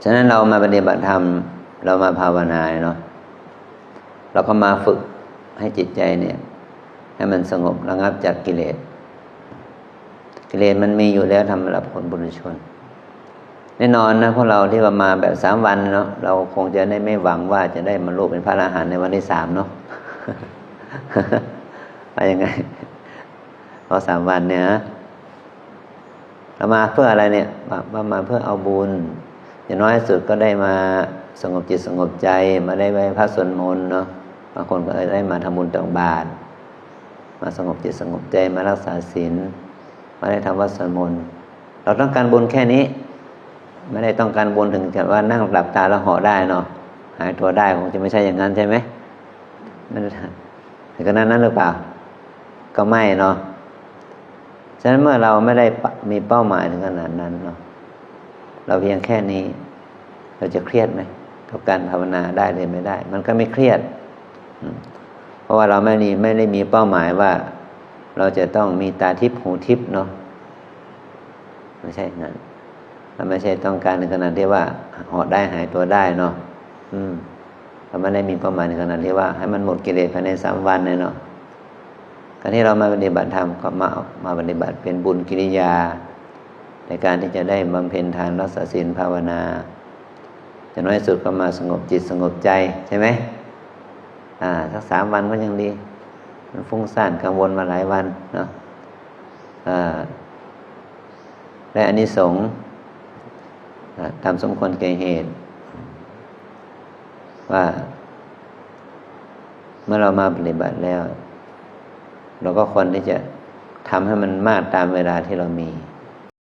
ฉะนั้นเรามาปฏิบัติธรรมเรามาภาวนาเนาะเราก็มาฝึกให้จิตใจเนี่ยให้มันสงบระงับจากกิเลสมันมีอยู่แล้วสำหรับคนบุรุชนแน่นอนนะพวกเราที่มาแบบ3 วันเนาะเราคงจะได้ไม่หวังว่าจะได้มาลูกเป็นพระอรหันต์ในวันที่3เนาะ ว่ายังไงพอ3 วันเนี่ยเรามาเพื่ออะไรเนี่ยมาเพื่อเอาบุญอย่างน้อยสุดก็ได้มาสงบจิตสงบใจมาได้ไหว้พระสวดมนต์เนาะบางคนก็ได้มาทำบุญตักบาตรมาสงบจิตสงบใจมารักษาศีลมาได้ทำวัดสวดมนต์เราต้องการบุญแค่นี้ไม่ได้ต้องการบุญถึงกับว่านั่งหลับตาแล้วเหาะได้เนาะหายตัวได้คงจะไม่ใช่อย่างนั้นใช่ไหมมันถึงขนาดนั้นหรือเปล่าก็ไม่เนาะฉะนั้นเมื่อเราไม่ได้มีเป้าหมายถึงขนาดนั้นเนาะเราเพียงแค่นี้เราจะเครียดไหมกับการภาวนาได้หรือไม่ได้ มันก็ไม่เครียดเพราะว่าเราไม่ได้มีเป้าหมายว่าเราจะต้องมีตาทิพย์หูทิพย์เนาะไม่ใช่นั่นเราไม่ใช่ต้องการในขนาดที่ว่าเหาะได้หายตัวได้เนาะเราไม่ได้มีเป้าหมายในขนาดที่ว่าให้มันหมดกิเลสภายใน3 วันเลยเนาะการที่เรามาปฏิบัติธรรมก็มาปฏิบัติเป็นบุญกิริยาในการที่จะได้บำเพ็ญทานรักษาศีลภาวนาจะน้อยสุดก็มาสงบจิตสงบใจใช่ไหมสัก3 วันก็ยังดีมันฟุ้งซ่านกังวลมาหลายวันเนาะและอานิสงส์ตามสมควรแก่เหตุว่าเมื่อเรามาปฏิบัติแล้วเราก็ควรที่จะทำให้มันมากตามเวลาที่เรามี